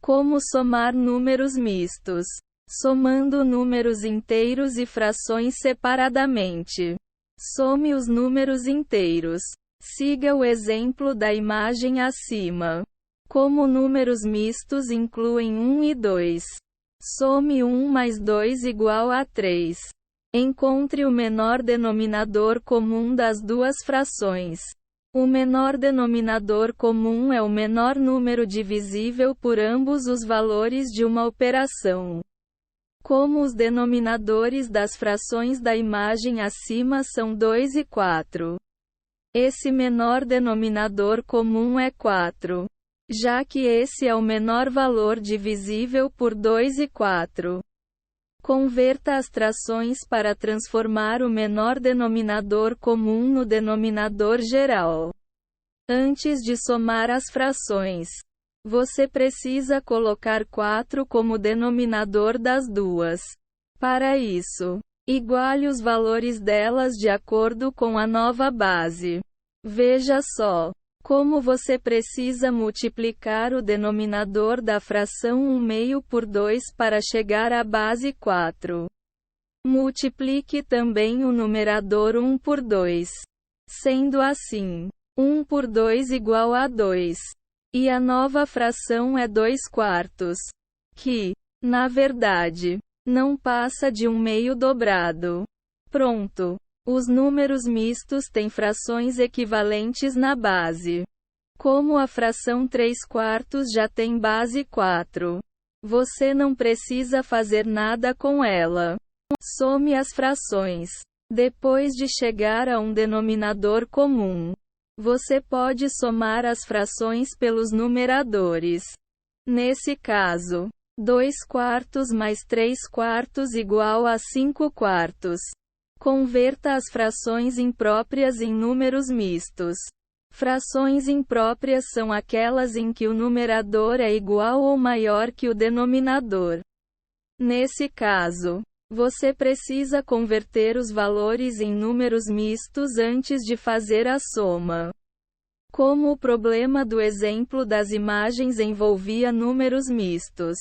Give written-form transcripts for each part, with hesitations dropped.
Como somar números mistos? Somando números inteiros e frações separadamente. Some os números inteiros. Siga o exemplo da imagem acima. Como números mistos incluem 1 e 2. Some 1 mais 2 igual a 3. Encontre o menor denominador comum das duas frações. O menor denominador comum é o menor número divisível por ambos os valores de uma operação. Como os denominadores das frações da imagem acima são 2 e 4. Esse menor denominador comum é 4. Já que esse é o menor valor divisível por 2 e 4. Converta as frações para transformar o menor denominador comum no denominador geral. Antes de somar as frações, você precisa colocar 4 como denominador das duas. Para isso, iguale os valores delas de acordo com a nova base. Veja só como você precisa multiplicar o denominador da fração 1/2 por 2 para chegar à base 4. Multiplique também o numerador 1 por 2. Sendo assim, 1 por 2 igual a 2. E a nova fração é 2 quartos. Que, na verdade, não passa de 1/2 dobrado. Pronto. Os números mistos têm frações equivalentes na base. Como a fração 3 quartos já tem base 4, você não precisa fazer nada com ela. Some as frações. Depois de chegar a um denominador comum, você pode somar as frações pelos numeradores. Nesse caso, 2 quartos mais 3 quartos igual a 5 quartos. Converta as frações impróprias em números mistos. Frações impróprias são aquelas em que o numerador é igual ou maior que o denominador. Nesse caso, você precisa converter os valores em números mistos antes de fazer a soma. Como o problema do exemplo das imagens envolvia números mistos,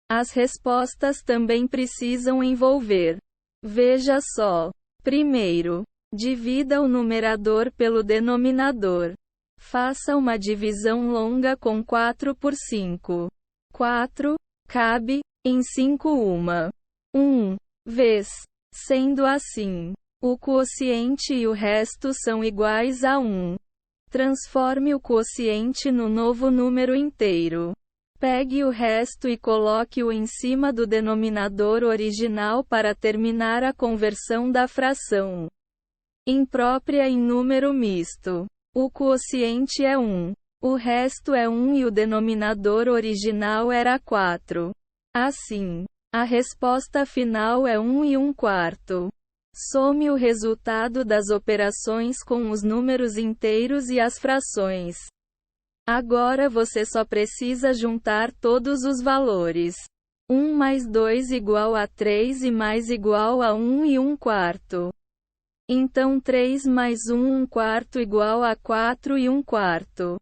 as respostas também precisam envolver. Veja só. Primeiro, divida o numerador pelo denominador. Faça uma divisão longa com 4 por 5. 4 cabe em 5 uma vez. Sendo assim, o quociente e o resto são iguais a 1. Transforme o quociente no novo número inteiro. Pegue o resto e coloque-o em cima do denominador original para terminar a conversão da fração imprópria em número misto. O quociente é 1. O resto é 1 e o denominador original era 4. Assim, a resposta final é 1 e 1 quarto. Some o resultado das operações com os números inteiros e as frações. Agora você só precisa juntar todos os valores. 1 mais 2 igual a 3 e mais igual a 1 e 1 quarto. Então 3 mais 1 quarto igual a 4 e 1 quarto.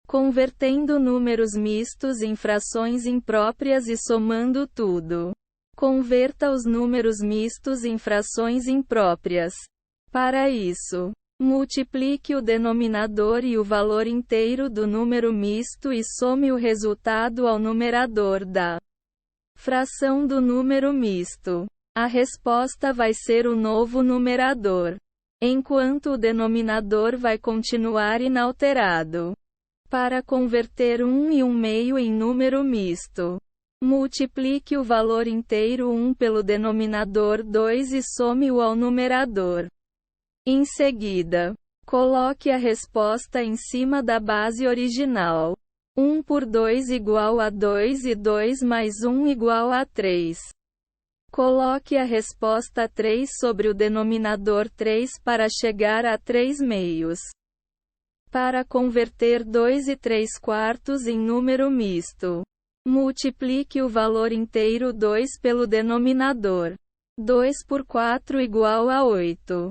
Convertendo números mistos em frações impróprias e somando tudo. Converta os números mistos em frações impróprias. Para isso, multiplique o denominador e o valor inteiro do número misto e some o resultado ao numerador da fração do número misto. A resposta vai ser o novo numerador, enquanto o denominador vai continuar inalterado. Para converter 1 e 1/2 em número misto, multiplique o valor inteiro 1 pelo denominador 2 e some-o ao numerador. Em seguida, coloque a resposta em cima da base original. 1 por 2 igual a 2 e 2 mais 1 igual a 3. Coloque a resposta 3 sobre o denominador 3 para chegar a 3 meios. Para converter 2 e 3 quartos em número misto, multiplique o valor inteiro 2 pelo denominador. 2 por 4 igual a 8.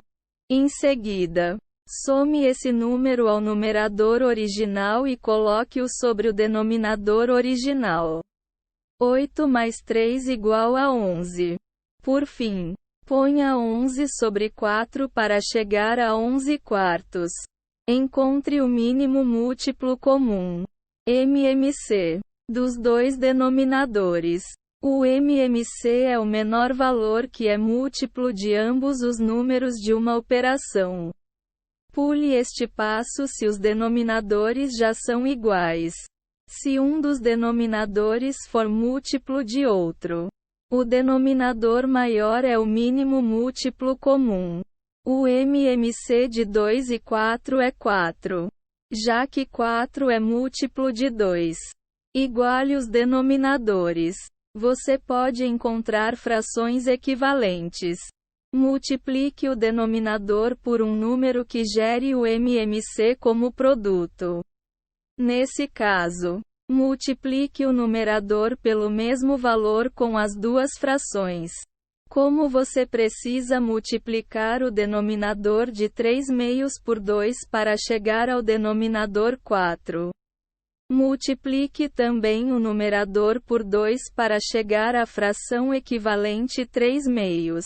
Em seguida, some esse número ao numerador original e coloque-o sobre o denominador original. 8 mais 3 igual a 11. Por fim, ponha 11 sobre 4 para chegar a 11 quartos. Encontre o mínimo múltiplo comum, MMC, dos dois denominadores. O MMC é o menor valor que é múltiplo de ambos os números de uma operação. Pule este passo se os denominadores já são iguais. Se um dos denominadores for múltiplo de outro, o denominador maior é o mínimo múltiplo comum. O MMC de 2 e 4 é 4. Já que 4 é múltiplo de 2. Iguale os denominadores. Você pode encontrar frações equivalentes. Multiplique o denominador por um número que gere o MMC como produto. Nesse caso, multiplique o numerador pelo mesmo valor com as duas frações. Como você precisa multiplicar o denominador de 3 meios por 2 para chegar ao denominador 4? Multiplique também o numerador por 2 para chegar à fração equivalente 3 meios.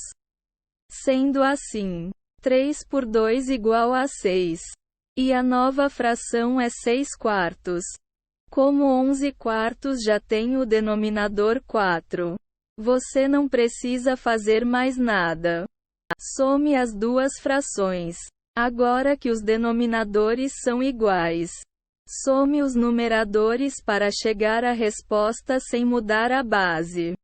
Sendo assim, 3 por 2 igual a 6. E a nova fração é 6 quartos. Como 11 quartos já tem o denominador 4. Você não precisa fazer mais nada. Some as duas frações. Agora que os denominadores são iguais, some os numeradores para chegar à resposta sem mudar a base.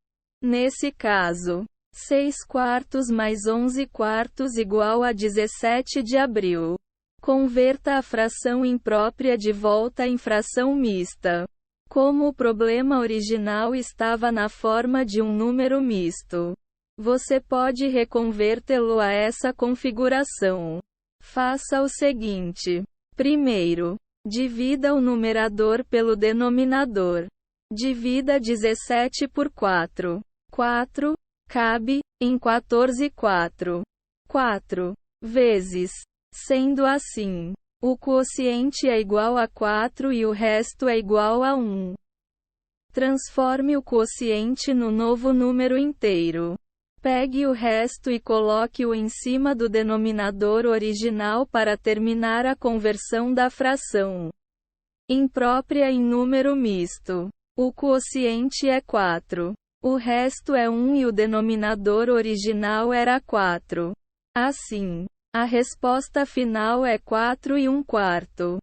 Nesse caso, 6 quartos mais 11 quartos igual a 17 de abril. Converta a fração imprópria de volta em fração mista. Como o problema original estava na forma de um número misto, você pode reconvertê-lo a essa configuração. Faça o seguinte. Primeiro, divida o numerador pelo denominador. Divida 17 por 4. 4 cabe em 14 4. 4 vezes. Sendo assim, o quociente é igual a 4 e o resto é igual a 1. Transforme o quociente no novo número inteiro. Pegue o resto e coloque-o em cima do denominador original para terminar a conversão da fração imprópria em número misto. O quociente é 4. O resto é 1 e o denominador original era 4. Assim, a resposta final é 4 e 1 quarto.